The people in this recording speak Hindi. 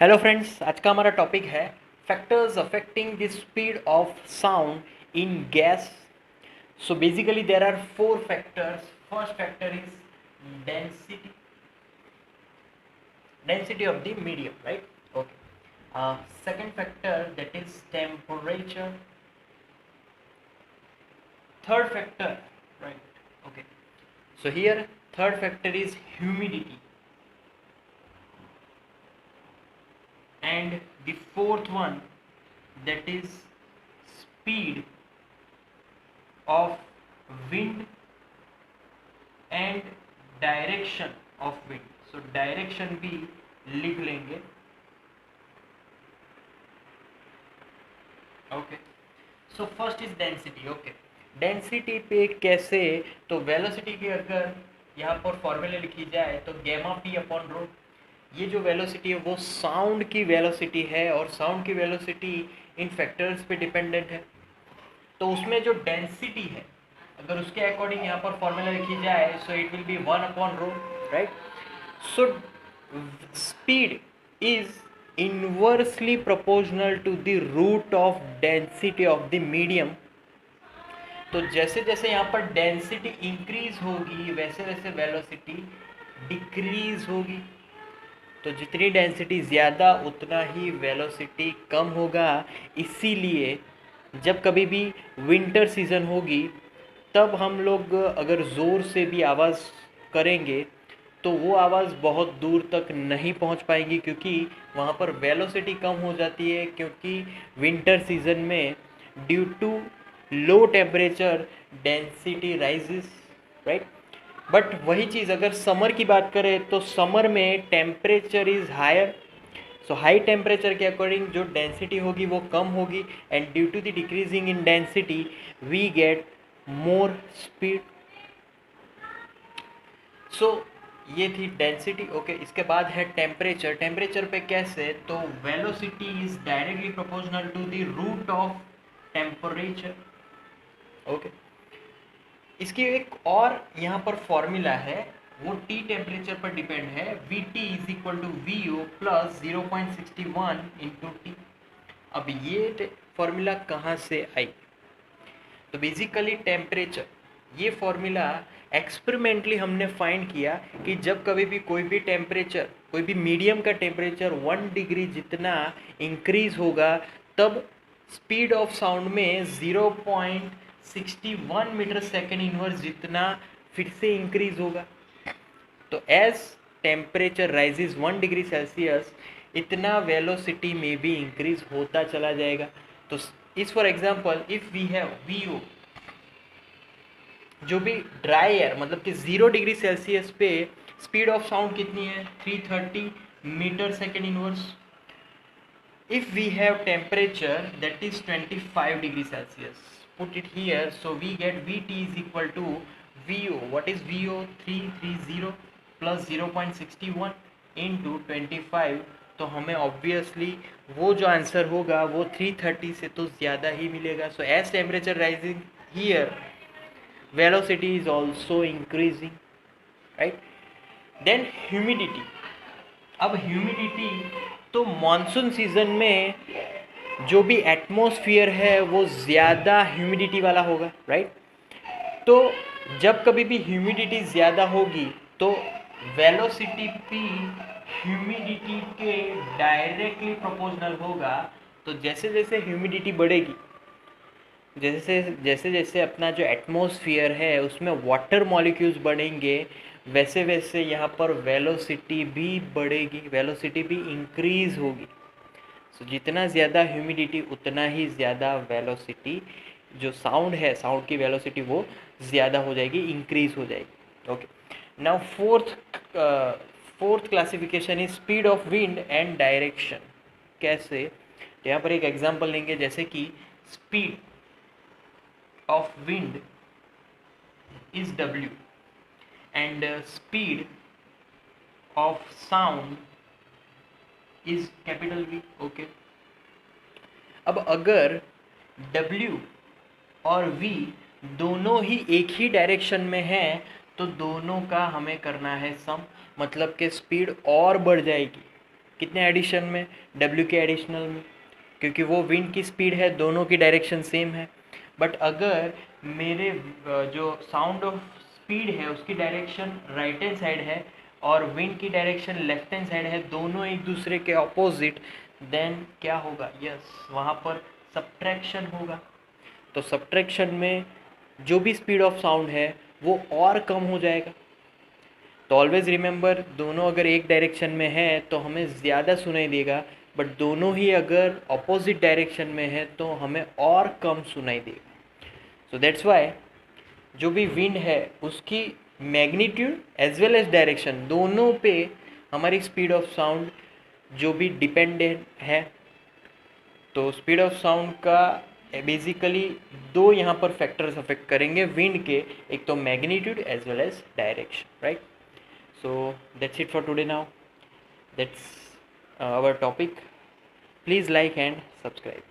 हेलो फ्रेंड्स, आज का हमारा टॉपिक है factors affecting the speed of sound in gas. So basically there are four factors. First factor is density density of the medium, right? Okay. Second factor, that is temperature. Third factor, right? Okay. So here third factor is humidity, and the fourth one, that is speed of wind and direction of wind. So direction भी लिख लेंगे. Okay. So first is density. Okay, density पे कैसे, तो वेलोसिटी की अगर यहाँ पर फॉर्मूला लिखी जाए तो गैमा पी अपॉन रो. ये जो वेलोसिटी है वो साउंड की वेलोसिटी है, और साउंड की वेलोसिटी इन फैक्टर्स पे डिपेंडेंट है. तो उसमें जो डेंसिटी है, अगर उसके अकॉर्डिंग यहाँ पर फॉर्मूला लिखी जाए, सो इट विल बी 1/रो, right. So speed is inversely proportional to the root of density of the medium. तो जैसे जैसे यहाँ पर डेंसिटी इंक्रीज होगी वैसे वैसे वेलोसिटी डिक्रीज होगी. तो जितनी डेंसिटी ज़्यादा उतना ही वेलोसिटी कम होगा. इसीलिए जब कभी भी विंटर सीज़न होगी तब हम लोग अगर ज़ोर से भी आवाज़ करेंगे तो वो आवाज़ बहुत दूर तक नहीं पहुंच पाएंगी, क्योंकि वहाँ पर वेलोसिटी कम हो जाती है. क्योंकि विंटर सीज़न में due to low temperature density rises, right. But वही चीज़ अगर समर की बात करें तो समर में temperature is higher. So high temperature के अकॉर्डिंग जो डेंसिटी होगी वो कम होगी, and due to the decreasing in density we get more speed. So ये थी डेंसिटी. ओके, इसके बाद है टेम्परेचर. टेम्परेचर पे कैसे, तो velocity is directly proportional to the root of temperature. Okay, इसकी एक और यहाँ पर फॉर्मूला है, वो टी टेम्परेचर पर डिपेंड है. V T is equal to V O plus 0.61 into T. अब ये फॉर्मूला कहाँ से आई, तो बेसिकली टेम्परेचर, ये फॉर्मूला एक्सपेरिमेंटली हमने फाइंड किया कि जब कभी भी कोई भी टेम्परेचर, कोई भी मीडियम का टेम्परेचर 1 डिग्री जितना इंक्रीज होगा तब स्पीड ऑफ साउंड में 0.61 मीटर सेकेंड इनवर्स जितना फिर से इंक्रीज होगा. तो as temperature rises 1 degree Celsius इतना वेलोसिटी में भी इंक्रीज होता चला जाएगा. तो इस for example if we have V O, जो भी ड्राई एयर मतलब कि 0 डिग्री सेल्सियस पे स्पीड ऑफ साउंड कितनी है, 330 metre second inverse. If we have temperature that is 25 degree Celsius, put it here, so we get V T is equal to V O. What is we O, 330 plus 0.61 into 25. तो हमें ऑब्वियसली वो जो आंसर होगा वो 330 से तो ज़्यादा ही मिलेगा. So as temperature rising here velocity is also increasing, right? then humidity. अब ह्यूमिडिटी, तो मॉनसून सीजन में जो भी एटमॉस्फेयर है वो ज़्यादा ह्यूमिडिटी वाला होगा, राइट. तो जब कभी भी ह्यूमिडिटी ज़्यादा होगी तो वेलोसिटी पी ह्यूमिडिटी के डायरेक्टली प्रोपोर्शनल होगा. तो जैसे जैसे ह्यूमिडिटी बढ़ेगी, जैसे जैसे जैसे अपना जो एटमॉस्फेयर है उसमें वाटर मॉलिक्यूल्स बढ़ेंगे, वैसे वैसे यहाँ पर वेलोसिटी भी बढ़ेगी, वेलोसिटी भी इंक्रीज होगी. सो जितना ज़्यादा ह्यूमिडिटी उतना ही ज़्यादा वेलोसिटी, जो साउंड है साउंड की वेलोसिटी वो ज़्यादा हो जाएगी, इंक्रीज हो जाएगी. Okay, now fourth classification is speed of wind and direction. कैसे, तो यहाँ पर एक एग्जांपल लेंगे, जैसे कि speed of wind is W and speed of sound is capital V. Okay, अब अगर W और V दोनों ही एक ही डायरेक्शन में हैं तो दोनों का हमें करना है सम, मतलब कि स्पीड और बढ़ जाएगी. कितने एडिशन में, W के एडिशनल में, क्योंकि वो विंड की स्पीड है, दोनों की डायरेक्शन सेम है। बट अगर मेरे जो साउंड ऑफ स्पीड है उसकी डायरेक्शन राइट हैंड साइड है और विंड की डायरेक्शन लेफ्ट हैंड साइड है, दोनों एक दूसरे के ऑपोजिट, देन क्या होगा, यस वहाँ पर सब्ट्रैक्शन होगा। तो सब्ट्रैक्शन में जो भी स्पीड ऑफ साउंड है वो और कम हो जाएगा। तो ऑलवेज रिमेंबर, दोनों अगर एक डायरेक्शन में है तो हमें ज़्यादा सुनाई देगा, बट दोनों ही अगर अपोजिट डायरेक्शन में है तो हमें और कम सुनाई देगा। सो दैट्स वाई जो भी विंड है उसकी magnitude as well as direction दोनों पे हमारी स्पीड ऑफ साउंड जो भी डिपेंडेंट है। तो स्पीड ऑफ साउंड का बेसिकली दो यहाँ पर फैक्टर्स अफेक्ट करेंगे विंड के, एक तो magnitude as well as direction, right. So that's it for today now. That's our topic. Please like and subscribe.